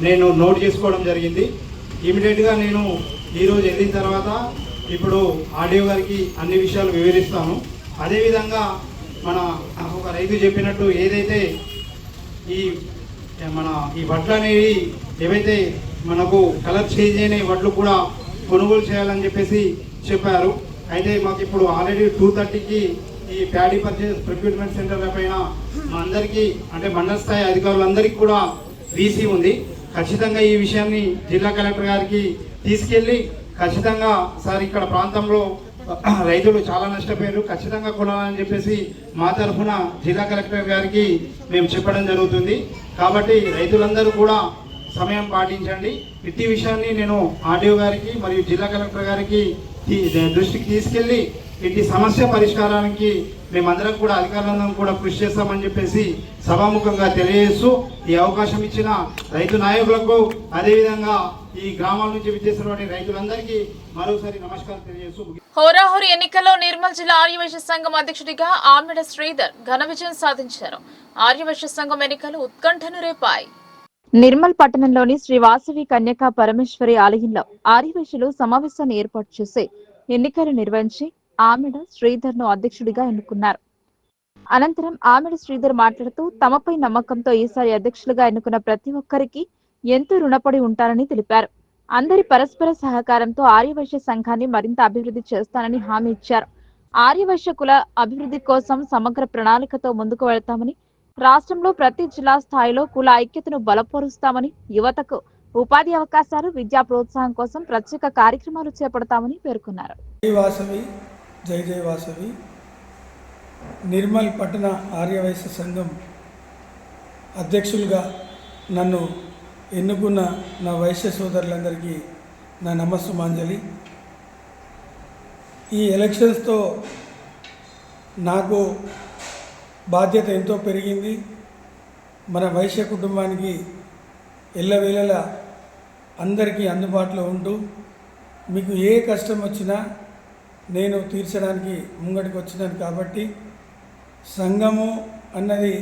నేను నోట్ చేసుకోవడం జరిగింది. ఇమీడియట్గా నేను ఈరోజు వెళ్ళిన తర్వాత ఇప్పుడు ఆడియో గారికి అన్ని విషయాలు వివరిస్తాను. అదేవిధంగా మన ఒక రైతు చెప్పినట్టు ఏదైతే ఈ వడ్లు అనేవి ఏవైతే మనకు కలర్ చేంజ్ అయిన వడ్లు కూడా కొనుగోలు చేయాలని చెప్పేసి చెప్పారు. అయితే మాకు ఇప్పుడు ఆల్రెడీ 230కి ఈ ప్యాడీ పర్చేస్ ప్రొక్యూర్మెంట్ సెంటర్ల పైన మా అందరికీ అంటే మండల స్థాయి అధికారులందరికీ కూడా వీసీ ఉంది. ఖచ్చితంగా ఈ విషయాన్ని జిల్లా కలెక్టర్ గారికి తీసుకెళ్ళి ఖచ్చితంగా సార్ ఇక్కడ ప్రాంతంలో రైతులు చాలా నష్టపోయారు, ఖచ్చితంగా కొనాలని చెప్పేసి మా తరఫున జిల్లా కలెక్టర్ గారికి మేము చెప్పడం జరుగుతుంది. కాబట్టి రైతులందరూ కూడా సమయం పాటించండి. ఇట్టి విషయాన్ని నేను ఆర్డీఓ గారికి మరియు జిల్లా కలెక్టర్ గారికి దృష్టికి తీసుకెళ్ళి ఇట్టి సమస్య పరిష్కారానికి మేమందరం కూడా అధికారులందరం కూడా కృషి చేస్తామని చెప్పేసి సభాముఖంగా తెలియజేస్తూ ఈ అవకాశం ఇచ్చిన రైతు నాయకులకు అదేవిధంగా ఈ గ్రామాల నుంచి విచ్చేసినటువంటి రైతులందరికీ మరోసారి నమస్కారం తెలియజేస్తూ హోరాహోరీ ఎన్నికల్లో నిర్మల్ జిల్లా ఆర్యవైశ్య సంఘం అధ్యక్షుడిగా ఆమెడ శ్రీధర్ ఘన విజయం సాధించారు. ఆర్యవైశ్య సంఘం ఎన్నికలు ఉత్కంఠను రేపాయి. నిర్మల్ పట్టణంలోని శ్రీ వాసవి కన్యకా పరమేశ్వరి ఆలయంలో ఆర్యవైశ్యులు సమావేశాన్ని ఏర్పాటు చేసి ఎన్నికలు నిర్వహించి ఆమెడ శ్రీధర్ ను అధ్యక్షుడిగా ఎన్నుకున్నారు. అనంతరం ఆమెడ శ్రీధర్ మాట్లాడుతూ తమపై నమ్మకంతో ఈసారి అధ్యక్షులుగా ఎన్నుకున్న ప్రతి ఒక్కరికి ఎంతో రుణపడి ఉంటారని తెలిపారు. అందరి పరస్పర సహకారంతో ఆర్యవైశ్య సంఘాన్ని మరింత అభివృద్ధి చేస్తానని హామీ ఇచ్చారు. ఆర్యవైశ్య కుల అభివృద్ధి కోసం సమగ్ర ప్రణాళికతో ముందుకు వెళ్తామని, రాష్ట్రంలో ప్రతి జిల్లా స్థాయిలో కుల ఐక్యతను బలపరుస్తామని, యువతకు ఉపాధి అవకాశాలు, విద్యా ప్రోత్సాహం కోసం ప్రత్యేక కార్యక్రమాలు చేపడతామని పేర్కొన్నారు. జై జై వాసవి నిర్మల్ పట్టణ ఆర్యవైశ్య సంఘం అధ్యక్షులుగా నన్ను ఎన్నుకున్న నా వైశ్య సోదరులందరికీ నా నమస్సుమాంజలి. ఈ ఎలక్షన్స్తో నాకు బాధ్యత ఎంతో పెరిగింది. మన వైశ్య కుటుంబానికి ఎల్లవేళలా అందరికీ అందుబాటులో ఉంటూ మీకు ఏ కష్టం వచ్చినా నేను తీర్చడానికి ముంగడికి వచ్చినాను. కాబట్టి సంఘము అన్నది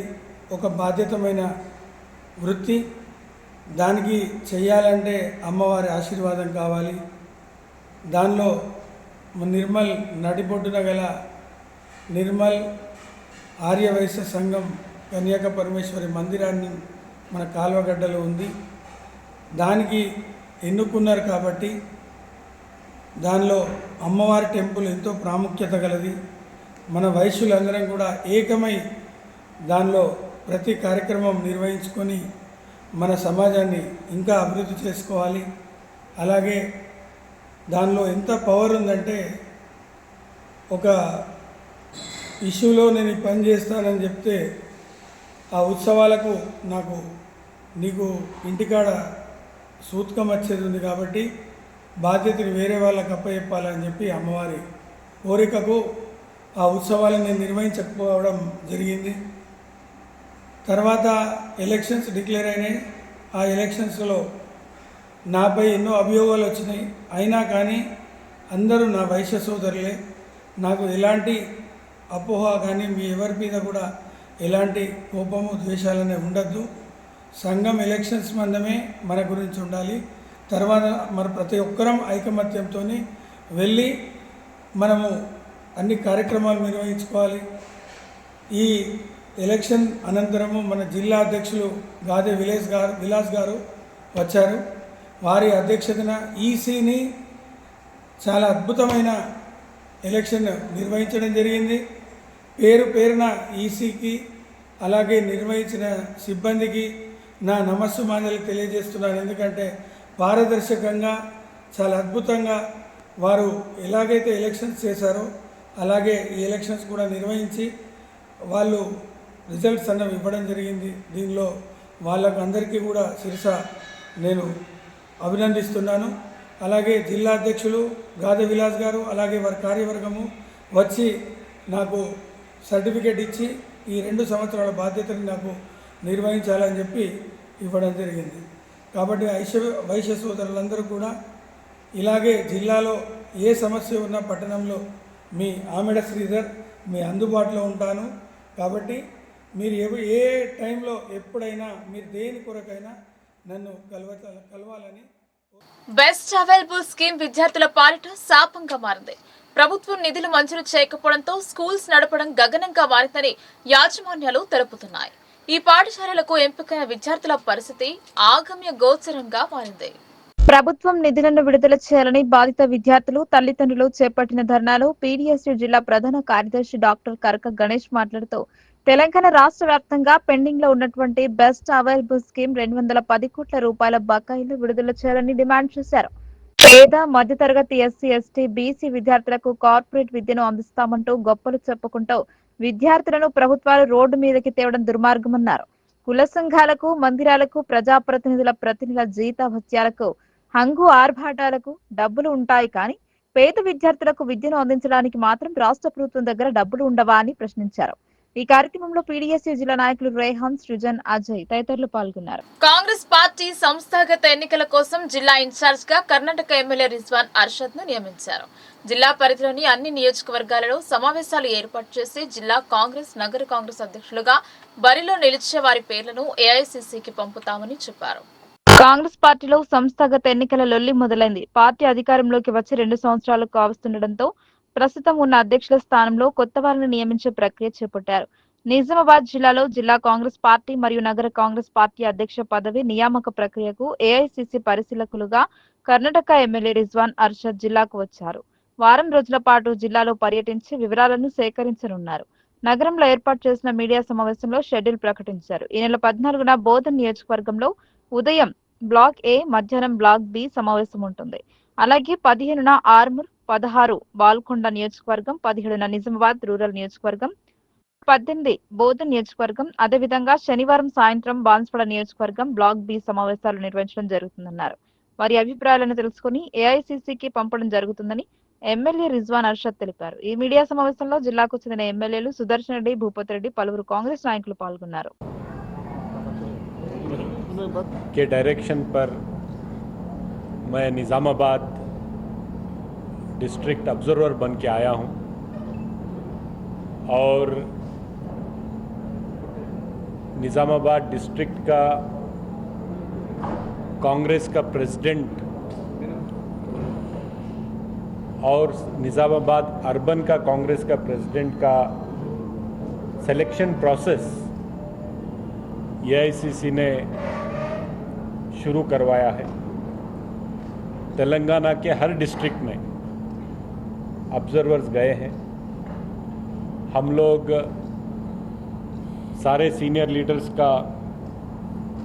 ఒక బాధ్యతమైన వృత్తి. దానికి చేయాలంటే అమ్మవారి ఆశీర్వాదం కావాలి. దానిలో నిర్మల్ నడిబొడ్డున గల నిర్మల్ ఆర్యవైశ్య సంఘం కన్యకా పరమేశ్వరి మందిరాన్ని మన కాల్వగడ్డలో ఉంది. దానికి ఎన్నుకున్నారు కాబట్టి దానిలో అమ్మవారి టెంపుల్ ఎంతో ప్రాముఖ్యత గలది. మన వైశ్యులందరం కూడా ఏకమై దానిలో ప్రతి కార్యక్రమం నిర్వహించుకొని మన సమాజాన్ని ఇంకా అభివృద్ధి చేసుకోవాలి. అలాగే దానిలో ఎంత పవర్ ఉందంటే, ఒక ఇష్యూలో నేను ఈ పని చేస్తానని చెప్తే ఆ ఉత్సవాలకు నీకు ఇంటికాడ సూతకం వచ్చేది ఉంది కాబట్టి బాధ్యతను వేరే వాళ్ళకి అప్పచెప్పాలని చెప్పి అమ్మవారి కోరికకు ఆ ఉత్సవాలను నేను నిర్వహించకపోవడం జరిగింది. తర్వాత ఎలక్షన్స్ డిక్లేర్ అయినాయి. ఆ ఎలక్షన్స్లో నాపై ఎన్నో అభియోగాలు వచ్చినాయి. అయినా కానీ అందరూ నా వైశ్య సోదరులే. నాకు ఎలాంటి అపోహ కానీ మీ ఎవరి మీద కూడా ఎలాంటి కోపము ద్వేషాలనే ఉండద్దు. సంఘం ఎలక్షన్స్ మందమే మన గురించి ఉండాలి. తర్వాత మరి ప్రతి ఒక్కరం ఐకమత్యంతో వెళ్ళి మనము అన్ని కార్యక్రమాలు నిర్వహించుకోవాలి. ఈ ఎలక్షన్ అనంతరము మన జిల్లా అధ్యక్షులు గాదే విలాస్ గారు వచ్చారు. వారి అధ్యక్షతన ఈసీని చాలా అద్భుతమైన ఎలక్షన్ నిర్వహించడం జరిగింది. పేరున ఈసీకి అలాగే నిర్వహించిన సిబ్బందికి నా నమస్సుమాంజలి తెలియజేస్తున్నాను. ఎందుకంటే పారదర్శకంగా చాలా అద్భుతంగా వారు ఎలాగైతే ఎలక్షన్స్ చేశారో అలాగే ఈ ఎలక్షన్స్ కూడా నిర్వహించి వాళ్ళు రిజల్ట్స్ అన్నవి ఇవ్వడం జరిగింది. దీనిలో వాళ్ళకు అందరికీ కూడా శిరస నేను అభినందిస్తున్నాను. అలాగే జిల్లా అధ్యక్షులు గాదే విలాస్ గారు అలాగే వారి కార్యవర్గము వచ్చి నాకు సర్టిఫికేట్ ఇచ్చి ఈ 2 సంవత్సరాల బాధ్యతను నాకు నిర్వహించాలని చెప్పి ఇవ్వడం జరిగింది. కాబట్టి వైశ్య సోదరులందరూ కూడా ఇలాగే జిల్లాలో ఏ సమస్య ఉన్న పట్టణంలో మీ ఆమెడ శ్రీధర్ మీ అందుబాటులో ఉంటాను. కాబట్టి మీరు ఏ టైంలో ఎప్పుడైనా మీరు దేని కొరకైనా నన్ను కలవాలని. బెస్ట్ అవైలబుల్ స్కీమ్ విద్యార్థుల పాలిట శాపంగా మారింది. ప్రభుత్వం నిధులు మంజూరు చేయకపోవడంతో స్కూల్స్ నడపడం గగనంగా మారిందని యాజమాన్యాలు తెలుపుతున్నాయి. ఈ పాఠశాలలకు ఎంపికైన విద్యార్థుల పరిస్థితి ఆగమ్య గోచరంగా మారింది. ప్రభుత్వం నిధులను విడుదల చేయాలని బాధిత విద్యార్థులు తల్లిదండ్రులు చేపట్టిన ధర్నాలో పీడీఎస్యూ జిల్లా ప్రధాన కార్యదర్శి డాక్టర్ కరక గణేష్ మాట్లాడుతూ తెలంగాణ రాష్ట్ర వ్యాప్తంగా పెండింగ్ లో ఉన్నటువంటి బెస్ట్ అవైలబుల్ స్కీమ్ 210 కోట్ల రూపాయల బకాయిలు విడుదల చేయాలని డిమాండ్ చేశారు. పేద మధ్యతరగతి ఎస్సీ ఎస్టీ బీసీ విద్యార్థులకు కార్పొరేట్ విద్యను అందిస్తామంటూ గొప్పలు చెప్పుకుంటూ విద్యార్థులను ప్రభుత్వాలు రోడ్డు మీదకి తేవడం దుర్మార్గమన్నారు. కుల సంఘాలకు మందిరాలకు ప్రజాప్రతినిధుల ప్రతినిధుల జీతాభత్యాలకు హంగు ఆర్భాటాలకు డబ్బులు ఉంటాయి కానీ పేద విద్యార్థులకు విద్యను అందించడానికి మాత్రం రాష్ట్ర ప్రభుత్వం దగ్గర డబ్బులు ఉండవా అని ప్రశ్నించారు. ఈ కార్యక్రమంలో పీడీఎస్యూ జిల్లా నాయకులు రేహాన్, సృజన్, అజయ్ తదితరులు పాల్గొన్నారు. కాంగ్రెస్ పార్టీ సంస్థాగత ఎన్నికల కోసం జిల్లా ఇన్ఛార్జ్ గా కర్ణాటక ఎమ్మెల్యే రిజ్వాన్ అర్షద్ ను నియమించారు. జిల్లా పరిధిలోని అన్ని నియోజకవర్గాలలో సమావేశాలు ఏర్పాటు చేసి జిల్లా కాంగ్రెస్, నగర కాంగ్రెస్ అధ్యక్షులుగా బరిలో నిలిచే వారి పేర్లను ఏఐసీసీకి పంపుతామని చెప్పారు. కాంగ్రెస్ పార్టీలో సంస్థాగత ఎన్నికల లొల్లి మొదలైంది. పార్టీ అధికారంలోకి వచ్చి 2 సంవత్సరాలు కావస్తుండటంతో ప్రస్తుతం ఉన్న అధ్యక్షుల స్థానంలో కొత్త వారిని నియమించే ప్రక్రియ చేపట్టారు. నిజామాబాద్ జిల్లాలో జిల్లా కాంగ్రెస్ పార్టీ మరియు నగర కాంగ్రెస్ పార్టీ అధ్యక్ష పదవి నియామక ప్రక్రియకు ఏఐసీసీ పరిశీలకులుగా కర్ణాటక ఎమ్మెల్యే రిజ్వాన్ అర్షద్ జిల్లాకు వచ్చారు. వారం రోజుల పాటు జిల్లాలో పర్యటించి వివరాలను సేకరించనున్నారు. నగరంలో ఏర్పాటు చేసిన మీడియా సమావేశంలో షెడ్యూల్ ప్రకటించారు. ఈ నెల 14న బోధన్ నియోజకవర్గంలో ఉదయం బ్లాక్ ఏ, మధ్యాహ్నం బ్లాక్ బి సమావేశం ఉంటుంది. అలాగే 15న ఆర్మూర్, 16 బాల్కొండ నియోజకవర్గం, 17న నిజామాబాద్ రూరల్ నియోజకవర్గం, 18 బోధన్ నియోజకవర్గం, అదేవిధంగా శనివారం సాయంత్రం బాన్స్వాడ నియోజకవర్గం బ్లాక్ బి సమావేశాలు నిర్వహించడం జరుగుతుందన్నారు. వారి అభిప్రాయాలను తెలుసుకుని ఏఐసీసీకి పంపడం జరుగుతుందని ఎమ్మెల్యే రిజ్వాన్ అర్షద్ తెలిపారు. ఈ మీడియా సమావేశంలో జిల్లాకు చెందిన ఎమ్మెల్యేలు సుదర్శన్ రెడ్డి, భూపతి రెడ్డి, పలువురు కాంగ్రెస్ నాయకులు పాల్గొన్నారు. के डायरेक्शन पर मैं निज़ामाबाद डिस्ट्रिक्ट ऑब्जर्वर बन के आया हूं और निज़ामाबाद डिस्ट्रिक्ट का कांग्रेस का प्रेसिडेंट और निज़ामाबाद अर्बन का कांग्रेस का प्रेसिडेंट का सिलेक्शन प्रोसेस एआईसीसी ने शुरू करवाया है. तेलंगाना के हर डिस्ट्रिक्ट में ऑब्जर्वर्स गए हैं। हम लोग सारे सीनियर लीडर्स का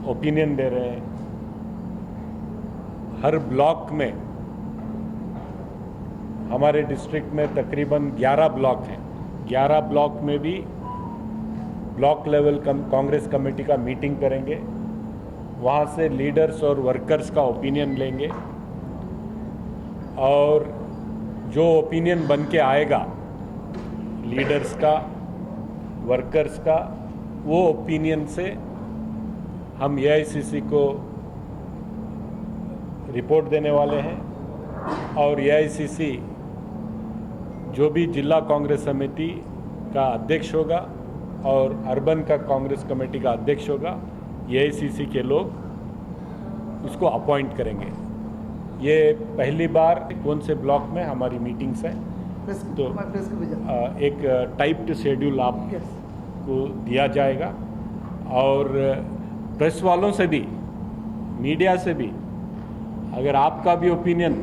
ओपिनियन दे रहे हैं। हर ब्लॉक में, हमारे डिस्ट्रिक्ट में तकरीबन 11 ब्लॉक हैं। 11 ब्लॉक में भी ब्लॉक लेवल कांग्रेस कमेटी का मीटिंग करेंगे। वहाँ से लीडर्स और वर्कर्स का ओपिनियन लेंगे और जो ओपिनियन बन के आएगा लीडर्स का, वर्कर्स का, वो ओपिनियन से हम एआईसीसी को रिपोर्ट देने वाले हैं और एआईसीसी जो भी जिला कांग्रेस समिति का अध्यक्ष होगा और अर्बन का कांग्रेस कमेटी का अध्यक्ष होगा, एआईसीसी के लोग उसको अपॉइंट करेंगे। ये पहली बार कौन से ब्लॉक में हमारी मीटिंग्स हैं, तो एक टाइप्ड शेड्यूल आपको दिया जाएगा और प्रेस वालों से भी, मीडिया से भी, अगर आपका भी ओपिनियन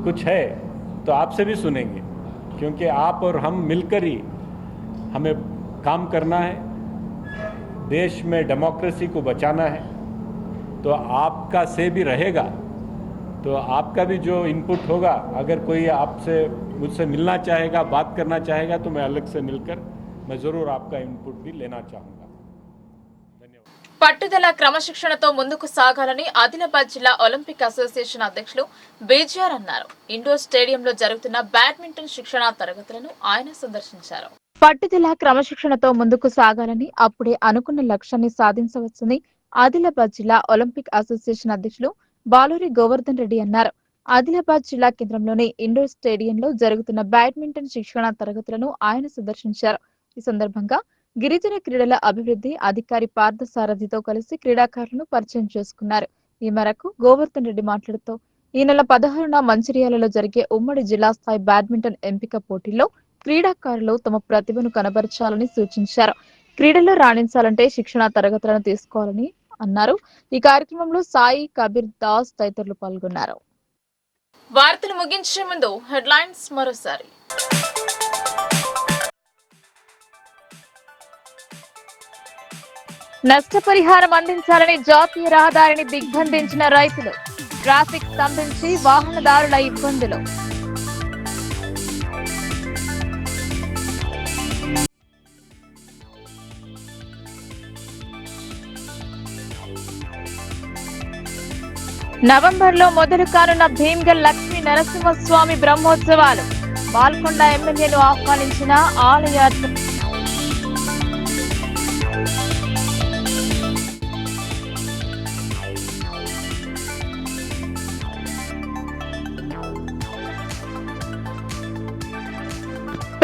कुछ है तो आपसे भी सुनेंगे, क्योंकि आप और हम मिलकर ही हमें काम करना है, देश में डेमोक्रेसी को बचाना है। तो आपका से भी रहेगा, तो आपका भी जो इनपुट होगा, अगर कोई आपसे मुझसे मिलना चाहेगा, बात करना चाहेगा, तो मैं अलग से मिलकर मैं ज़रूर आपका इनपुट भी लेना चाहूँगा। పట్టుదల క్రమశిక్షణతో ముందుకు సాగాలని ఆదిలాబాద్ జిల్లా ఒలింపిక్ అసోసియేషన్ అధ్యక్షులు బీజీఆర్ అన్నారు. ఇండోర్ స్టేడియంలో జరుగుతున్న బ్యాడ్మింటన్ శిక్షణా తరగతులను ఆయన సందర్శించారు. పట్టుదల క్రమశిక్షణతో ముందుకు సాగాలని, అప్పుడే అనుకున్న లక్ష్యాన్ని సాధించవచ్చని ఆదిలాబాద్ జిల్లా ఒలింపిక్ అసోసియేషన్ అధ్యక్షులు బాలూరి గోవర్ధన్ రెడ్డి అన్నారు. ఆదిలాబాద్ జిల్లా కేంద్రంలోని ఇండోర్ స్టేడియంలో జరుగుతున్న బ్యాడ్మింటన్ శిక్షణా తరగతులను ఆయన సందర్శించారు. ఈ సందర్భంగా గిరిజన క్రీడల అభివృద్ధి అధికారి పార్థసారథితో కలిసి క్రీడాకారులను పరిచయం చేసుకున్నారు. ఈ మేరకు గోవర్ధన్ రెడ్డి మాట్లాడుతూ ఈ నెల 16న మంచిర్యాలలో జరిగే ఉమ్మడి జిల్లా స్థాయి బ్యాడ్మింటన్ ఎంపిక పోటీల్లో క్రీడాకారులు తమ ప్రతిభను కనబరచాలని సూచించారు. క్రీడల్లో రాణించాలంటే శిక్షణా తరగతులను తీసుకోవాలని అన్నారు. ఈ కార్యక్రమంలో సాయి, కబీర్ దాస్ తదితరులు పాల్గొన్నారు. వార్తలు ముగించే ముందు హెడ్లైన్స్ మరోసారి. నష్టపరిహారం అందించాలని జాతీయ రహదారిని దిగ్బంధించిన రైతులు, ట్రాఫిక్ స్తంభించి వాహనదారుల ఇబ్బందులు. నవంబర్లో మొదలు కానున్న భీమ్గల్ లక్ష్మీ నరసింహస్వామి బ్రహ్మోత్సవాలు, బాల్కొండ ఎమ్మెల్యేను ఆహ్వానించిన ఆలయ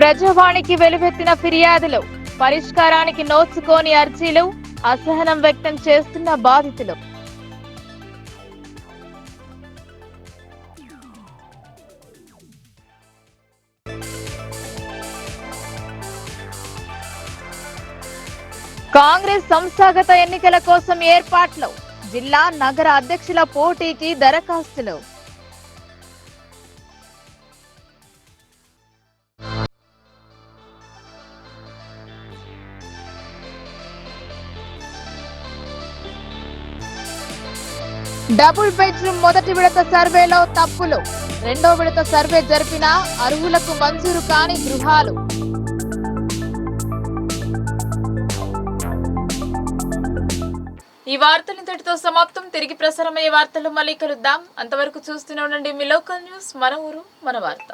ప్రజావాణికి వెలువెత్తిన ఫిర్యాదులు, పరిష్కారానికి నోచుకోని అర్జీలు, అసహనం వ్యక్తం చేస్తున్న బాధితులు. కాంగ్రెస్ సంస్థాగత ఎన్నికల కోసం ఏర్పాట్లు, జిల్లా నగర అధ్యక్షుల పోటీకి దరఖాస్తులు. డబుల్ బెడ్రూమ్ మొదటి విడత సర్వేలో తప్పులు, రెండో విడత సర్వే జరిపిన అర్హులకు మంజూరు కాని గృహాలు. ఈ వార్తలు ఇంతటితో సమాప్తం. తిరిగి ప్రసారమయ్యే వార్తలు మళ్ళీ కలుద్దాం. అంతవరకు చూస్తూనే ఉండండి మీ లోకల్ న్యూస్, మన ఊరు మన వార్త.